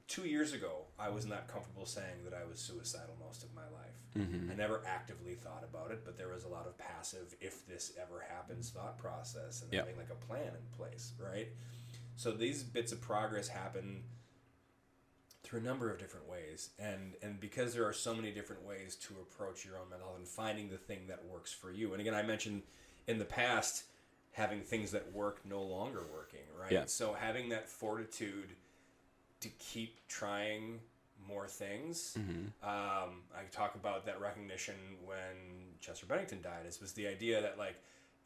S2: 2 years ago, I was not comfortable saying that I was suicidal most of my life. I never actively thought about it, but there was a lot of passive, if this ever happens, thought process, and having, like, a plan in place, right? So these bits of progress happen through a number of different ways, and because there are so many different ways to approach your own mental health and finding the thing that works for you. And again, I mentioned in the past having things that work no longer working, right? So having that fortitude to keep trying more things. I talk about that recognition when Chester Bennington died. It was the idea that, like,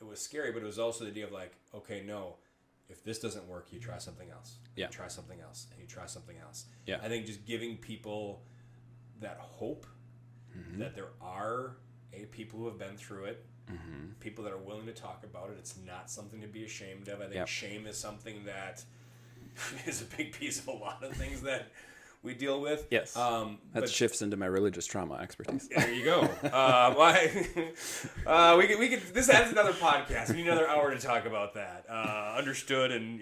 S2: it was scary, but it was also the idea of, like, okay, no, if this doesn't work, you try something else. You try something else, and you try something else. I think just giving people that hope that there are people who have been through it, people that are willing to talk about it. It's not something to be ashamed of. I think shame is something that is a big piece of a lot of things that we deal with.
S1: That shifts into my religious trauma expertise.
S2: There you go. We could. This adds another podcast. We need another hour to talk about that. Understood and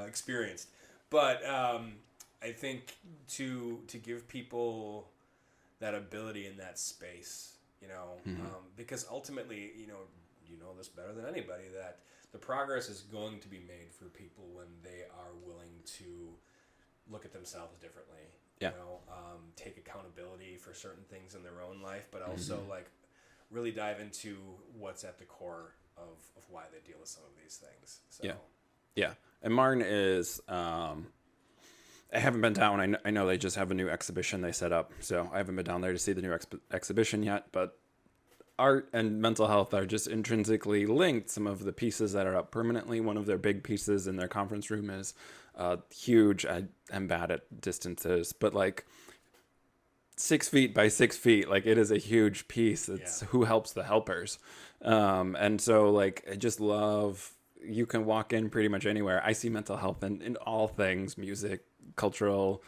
S2: experienced. But I think to give people that ability in that space, because ultimately, you know this better than anybody, that the progress is going to be made for people when they are willing to look at themselves differently. Take accountability for certain things in their own life, but also like really dive into what's at the core of why they deal with some of these things. So.
S1: Yeah. And Martin is, I haven't been down. I know they just have a new exhibition they set up, so I haven't been down there to see the new exhibition yet, but art and mental health are just intrinsically linked. Some of the pieces that are up permanently, one of their big pieces in their conference room is huge. I'm bad at distances, but like 6 feet by 6 feet, like it is a huge piece. It's who helps the helpers. And so like, I just love, you can walk in pretty much anywhere. I see mental health in all things, music, cultural,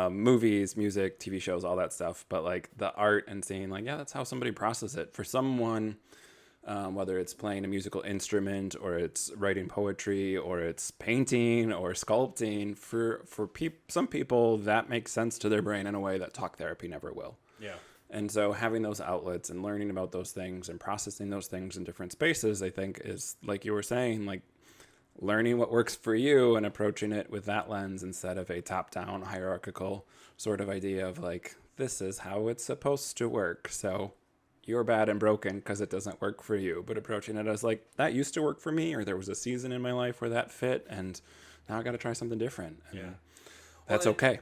S1: movies, music, TV shows, all that stuff. But like the art and seeing like, that's how somebody processes it. For someone, whether it's playing a musical instrument or it's writing poetry or it's painting or sculpting, for some people that makes sense to their brain in a way that talk therapy never will. Yeah. And so having those outlets and learning about those things and processing those things in different spaces, I think is, like you were saying, like learning what works for you and approaching it with that lens instead of a top-down hierarchical sort of idea of like, this is how it's supposed to work. So you're bad and broken because it doesn't work for you. But approaching it as like, that used to work for me, or there was a season in my life where that fit, and now I got to try something different. And that's okay.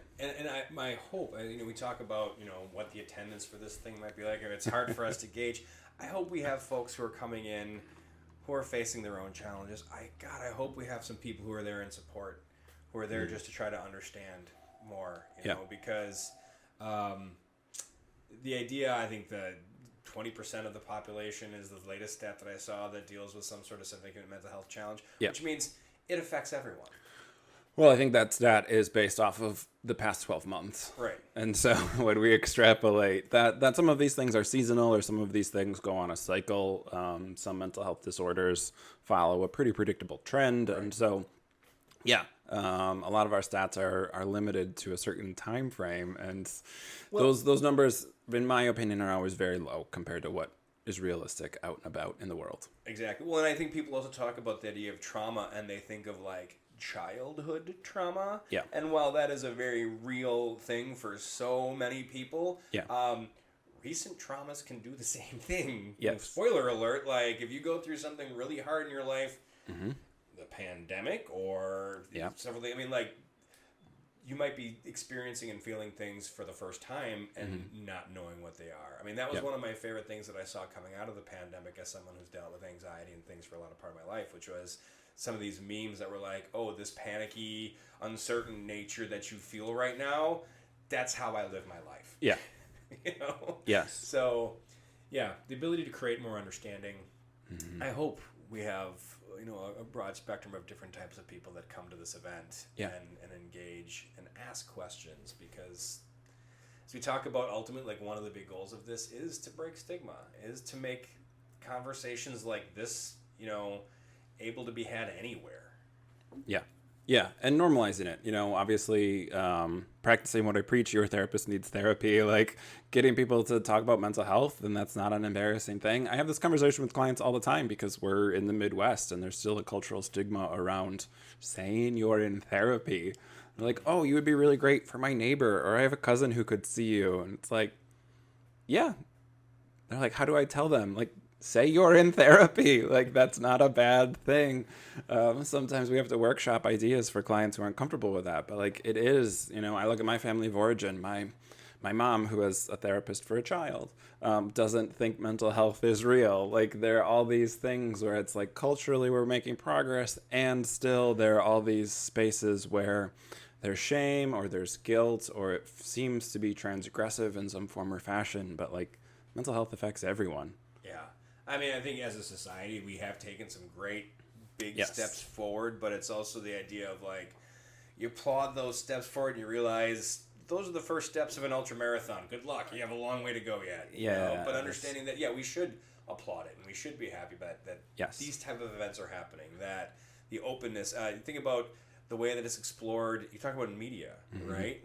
S2: My hope, we talk about, what the attendance for this thing might be like, and it's hard for us to gauge. I hope we have folks who are coming in who are facing their own challenges. I hope we have some people who are there in support, who are there just to try to understand more, because the idea, I think that 20% of the population is the latest stat that I saw that deals with some sort of significant mental health challenge, which means it affects everyone.
S1: Well, I think that stat is based off of the past 12 months.
S2: Right.
S1: And so when we extrapolate that some of these things are seasonal, or some of these things go on a cycle, some mental health disorders follow a pretty predictable trend. Right. And so, a lot of our stats are limited to a certain time frame. And those numbers, in my opinion, are always very low compared to what is realistic out and about in the world.
S2: Exactly. Well, and I think people also talk about the idea of trauma, and they think of like childhood trauma.
S1: Yeah.
S2: And while that is a very real thing for so many people, recent traumas can do the same thing.
S1: Yes.
S2: Spoiler alert, like if you go through something really hard in your life, the pandemic or several things, you might be experiencing and feeling things for the first time and not knowing what they are. That was one of my favorite things that I saw coming out of the pandemic as someone who's dealt with anxiety and things for a lot of part of my life, which was some of these memes that were like, oh, this panicky, uncertain nature that you feel right now, that's how I live my life.
S1: Yeah. Yes.
S2: So, the ability to create more understanding. I hope we have, a broad spectrum of different types of people that come to this event and engage and ask questions, because as we talk about ultimately, like one of the big goals of this is to break stigma, is to make conversations like this, able to be had anywhere.
S1: Yeah, and normalizing it. Obviously, practicing what I preach, your therapist needs therapy, like getting people to talk about mental health, and that's not an embarrassing thing. I have this conversation with clients all the time because we're in the Midwest, and there's still a cultural stigma around saying you're in therapy. They're like, oh, you would be really great for my neighbor, or I have a cousin who could see you. And it's like, yeah. They're like, how do I tell them? Like, say you're in therapy. Like, that's not a bad thing. Sometimes we have to workshop ideas for clients who aren't comfortable with that. But like, it is, I look at my family of origin. My mom, who was a therapist for a child, doesn't think mental health is real. Like, there are all these things where it's like culturally we're making progress, and still there are all these spaces where there's shame or there's guilt, or it seems to be transgressive in some form or fashion. But like, mental health affects everyone.
S2: Yeah. I think as a society, we have taken some great big steps forward, but it's also the idea of like, you applaud those steps forward and you realize those are the first steps of an ultra marathon. Good luck. You have a long way to go yet. But understanding that, we should applaud it and we should be happy about that. These type of events are happening, that the openness, think about the way that it's explored. You talk about in media, right?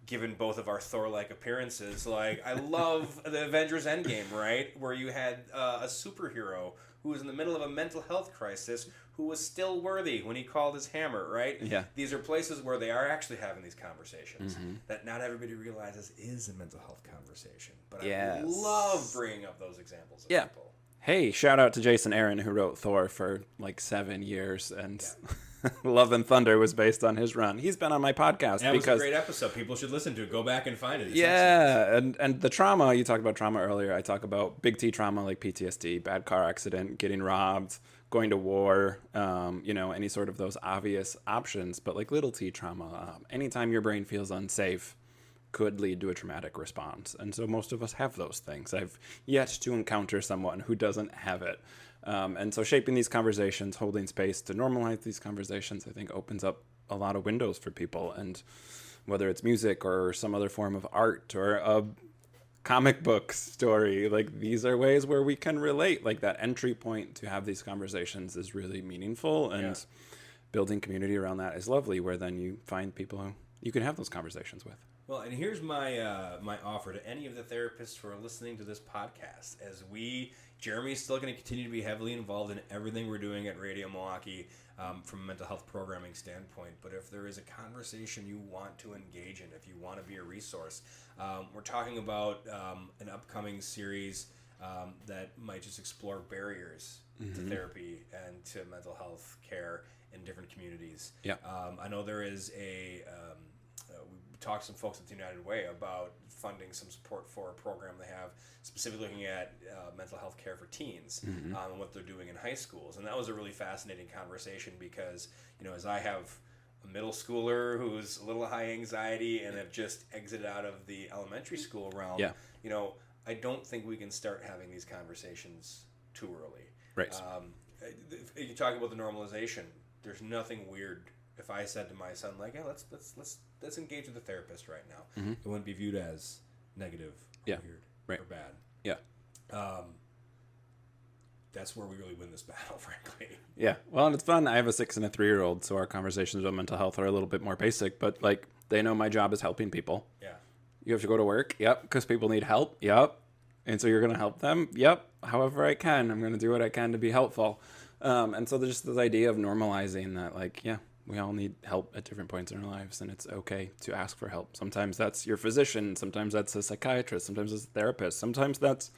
S2: Given both of our Thor-like appearances, like I love the Avengers Endgame, right? Where you had a superhero who was in the middle of a mental health crisis who was still worthy when he called his hammer, right?
S1: Yeah.
S2: These are places where they are actually having these conversations that not everybody realizes is a mental health conversation. But I love bringing up those examples of people.
S1: Hey, shout out to Jason Aaron, who wrote Thor for like 7 years, and Love and Thunder was based on his run. He's been on my podcast.
S2: That was a great episode. People should listen to it. Go back and find it. It's
S1: and the trauma, you talked about trauma earlier. I talk about big T trauma like PTSD, bad car accident, getting robbed, going to war, any sort of those obvious options. But like little T trauma, anytime your brain feels unsafe, could lead to a traumatic response. And so most of us have those things. I've yet to encounter someone who doesn't have it. And so shaping these conversations, holding space to normalize these conversations, I think opens up a lot of windows for people. And whether it's music or some other form of art or a comic book story, like these are ways where we can relate. Like that entry point to have these conversations is really meaningful, and building community around that is lovely, where then you find people who you can have those conversations with.
S2: Well, and here's my my offer to any of the therapists who are listening to this podcast. As we Jeremy's still going to continue to be heavily involved in everything we're doing at Radio Milwaukee from a mental health programming standpoint. But if there is a conversation you want to engage in, if you want to be a resource, we're talking about an upcoming series that might just explore barriers to therapy and to mental health care in different communities.
S1: Yeah.
S2: I know there is we talked to some folks at the United Way about funding some support for a program they have specifically looking at mental health care for teens and what they're doing in high schools. And that was a really fascinating conversation because, as I have a middle schooler who's a little high anxiety and have just exited out of the elementary school realm, I don't think we can start having these conversations too early.
S1: Right.
S2: If you talk about the normalization, there's nothing weird if I said to my son, like, hey, let's engage with a therapist right now. It wouldn't be viewed as negative or weird or bad.
S1: Yeah.
S2: That's where we really win this battle, frankly.
S1: Yeah. Well, and it's fun. I have a 6 and a 3-year-old, so our conversations about mental health are a little bit more basic, but like they know my job is helping people.
S2: Yeah.
S1: You have to go to work? Yep. Because people need help? Yep. And so you're going to help them? Yep. However I can. I'm going to do what I can to be helpful. And so there's just this idea of normalizing that, like, we all need help at different points in our lives, and it's okay to ask for help. Sometimes that's your physician. Sometimes that's a psychiatrist. Sometimes it's a therapist. Sometimes that's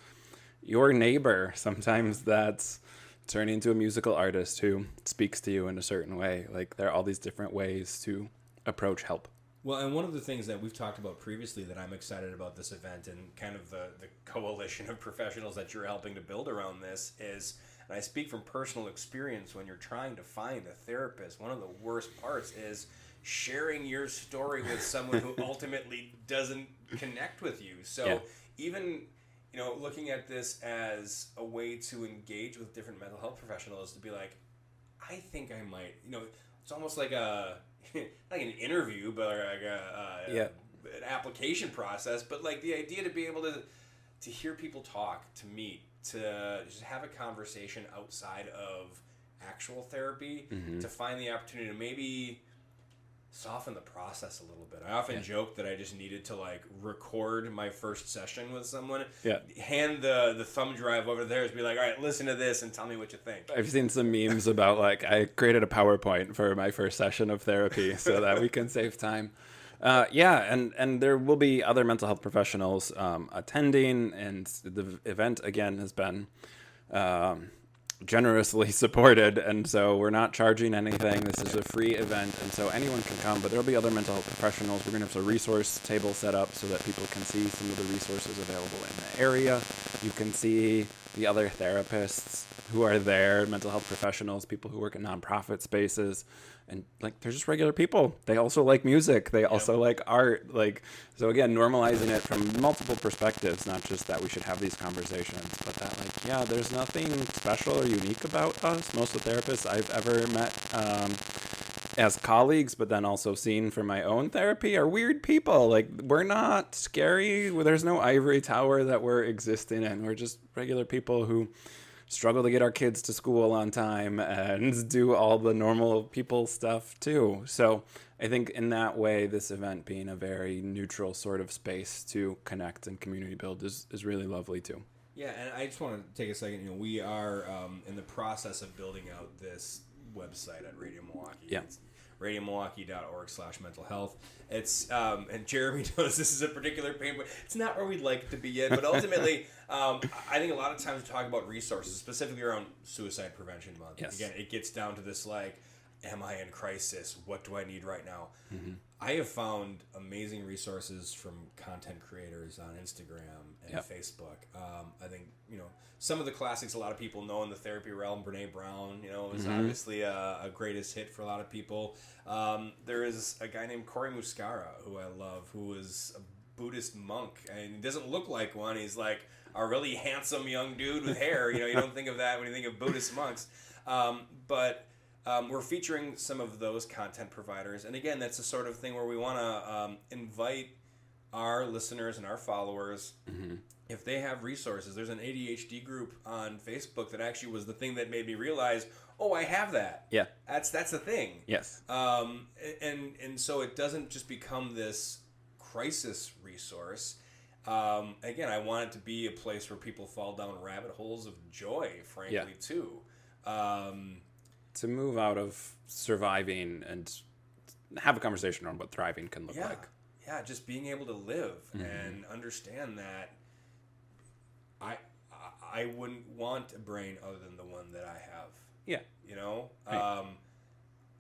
S1: your neighbor. Sometimes that's turning to a musical artist who speaks to you in a certain way. Like, there are all these different ways to approach help.
S2: Well, and one of the things that we've talked about previously that I'm excited about this event and kind of the coalition of professionals that you're helping to build around this is, and I speak from personal experience, when you're trying to find a therapist, one of the worst parts is sharing your story with someone who ultimately doesn't connect with you. So even, looking at this as a way to engage with different mental health professionals, to be like, I think I might, it's almost like like an interview, but like an application process, but like the idea to be able to hear people talk, to meet, to just have a conversation outside of actual therapy, to find the opportunity to maybe soften the process a little bit. I often joke that I just needed to like record my first session with someone, hand the thumb drive over theirs, be like, all right, listen to this and tell me what you think.
S1: I've seen some memes about like I created a PowerPoint for my first session of therapy so that we can save time. And there will be other mental health professionals attending, and the event again has been generously supported, and so we're not charging anything. This is a free event, and so anyone can come, but there'll be other mental health professionals. We're going to have a resource table set up so that people can see some of the resources available in the area. You can see the other therapists who are there, mental health professionals, people who work in nonprofit spaces, and like they're just regular people. They also like music. They also like art. Like, so again, normalizing it from multiple perspectives, not just that we should have these conversations, but that like, there's nothing special or unique about us. Most of the therapists I've ever met as colleagues, but then also seen for my own therapy, are weird people. Like, we're not scary. There's no ivory tower that we're existing in. We're just regular people who struggle to get our kids to school on time and do all the normal people stuff too. So I think in that way, this event being a very neutral sort of space to connect and community build is really lovely too.
S2: Yeah, and I just want to take a second. We are in the process of building out this website at Radio Milwaukee.
S1: Yeah.
S2: It's radiomilwaukee.org/mental health. It's and Jeremy knows this is a particular pain, but it's not where we'd like to be in. But ultimately, I think a lot of times we talk about resources, specifically around Suicide Prevention Month.
S1: Yes.
S2: Again, it gets down to this like, am I in crisis? What do I need right now? I have found amazing resources from content creators on Instagram and Facebook. I think, some of the classics a lot of people know in the therapy realm, Brene Brown, is obviously a greatest hit for a lot of people. There is a guy named Cory Muscara, who I love, who is a Buddhist monk, and he doesn't look like one. He's like a really handsome young dude with hair. You don't think of that when you think of Buddhist monks. But we're featuring some of those content providers. And again, that's the sort of thing where we want to invite our listeners and our followers, if they have resources. There's an ADHD group on Facebook that actually was the thing that made me realize, I have that.
S1: Yeah.
S2: That's the thing.
S1: Yes.
S2: And so it doesn't just become this crisis resource. Again, I want it to be a place where people fall down rabbit holes of joy, frankly, too.
S1: To move out of surviving and have a conversation on what thriving can look like.
S2: Yeah, just being able to live and understand that I wouldn't want a brain other than the one that I have.
S1: Yeah.
S2: You know?
S1: Right.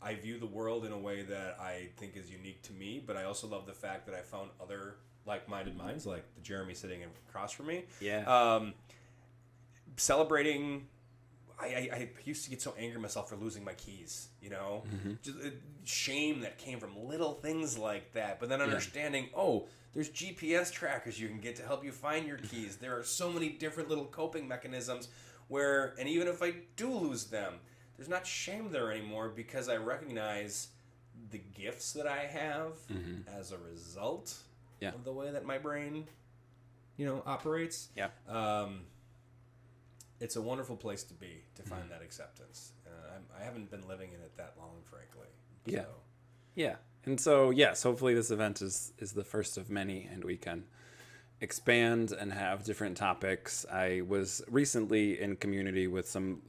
S2: I view the world in a way that I think is unique to me, but I also love the fact that I found other like-minded minds, like the Jeremy sitting across from me.
S1: Yeah.
S2: Celebrating... I used to get so angry at myself for losing my keys, you know? Just shame that came from little things like that. But then understanding, there's GPS trackers you can get to help you find your keys. There are so many different little coping mechanisms where, and even if I do lose them, there's not shame there anymore because I recognize the gifts that I have as a result of the way that my brain, operates.
S1: Yeah.
S2: It's a wonderful place to be, to find that acceptance. I haven't been living in it that long, frankly.
S1: Yeah.
S2: So.
S1: Yeah. And so, yes, hopefully this event is the first of many, and we can expand and have different topics. I was recently in community with some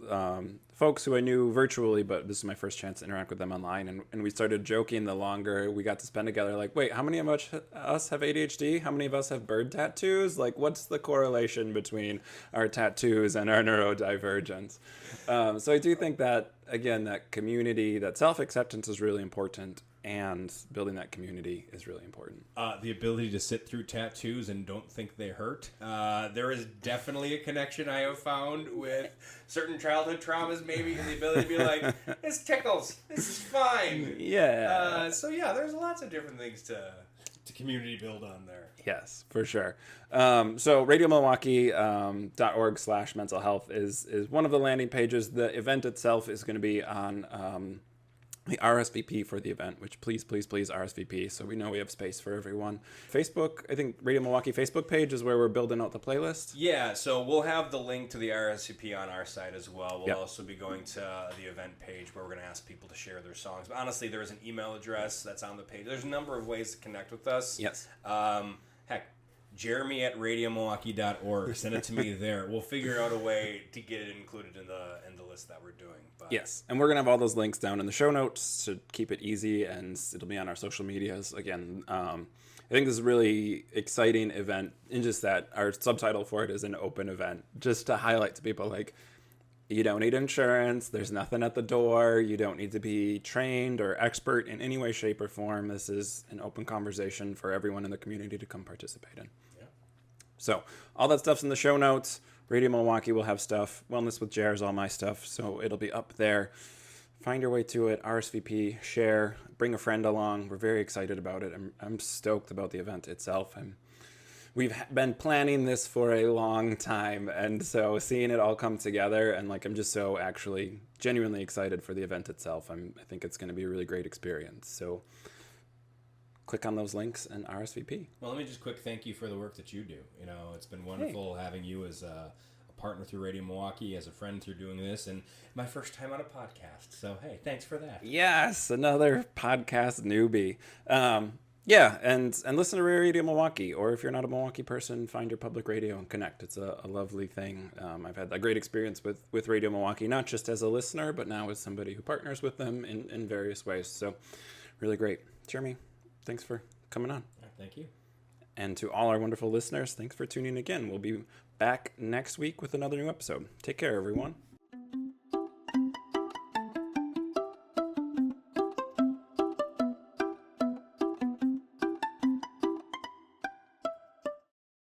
S1: folks who I knew virtually, but this is my first chance to interact with them online. And we started joking the longer we got to spend together, like, wait, how many of us have ADHD? How many of us have bird tattoos? Like, what's the correlation between our tattoos and our neurodivergence? So I do think that, again, that community, that self-acceptance is really important. And building that community is really important.
S2: The ability to sit through tattoos and don't think they hurt. There is definitely a connection I have found with certain childhood traumas, maybe, and the ability to be like, this tickles, this is fine.
S1: Yeah.
S2: There's lots of different things to community build on there.
S1: Yes, for sure. So radiomilwaukee.org/mental health is one of the landing pages. The event itself is going to be on the RSVP for the event, which please RSVP so we know we have space for everyone. Facebook, I think Radio Milwaukee Facebook page is where we're building out the playlist.
S2: Yeah, so we'll have the link to the RSVP on our site as well. We'll also be going to the event page where we're going to ask people to share their songs. But honestly, there is an email address that's on the page. There's a number of ways to connect with us.
S1: Yes.
S2: Heck, Jeremy@radiomilwaukee.org. Send it to me there. We'll figure out a way to get it included in the list that we're doing. But
S1: yes, and we're going to have all those links down in the show notes to keep it easy, and it'll be on our social medias. Again, I think this is a really exciting event in just that our subtitle for it is an open event, just to highlight to people, like, you don't need insurance, there's nothing at the door, you don't need to be trained or expert in any way, shape, or form. This is an open conversation for everyone in the community to come participate in. Yeah. So all that stuff's in the show notes. Radio Milwaukee will have stuff. Wellness with Jer is all my stuff, so it'll be up there. Find your way to it, RSVP, share, bring a friend along. We're very excited about it. I'm stoked about the event itself. We've been planning this for a long time, and so seeing it all come together, and I'm just so actually genuinely excited for the event itself. I think it's going to be a really great experience. So click on those links and RSVP.
S2: Well, let me just quick thank you for the work that you do. It's been wonderful having you as a partner through Radio Milwaukee, as a friend through doing this, and my first time on a podcast. So, hey, thanks for that.
S1: Yes, another podcast newbie. Yeah, and listen to Radio Milwaukee, or if you're not a Milwaukee person, find your public radio and connect. It's a lovely thing. I've had a great experience with Radio Milwaukee, not just as a listener, but now as somebody who partners with them in various ways. So, really great. Jeremy, thanks for coming on.
S2: Thank you.
S1: And to all our wonderful listeners, thanks for tuning in again. We'll be back next week with another new episode. Take care, everyone.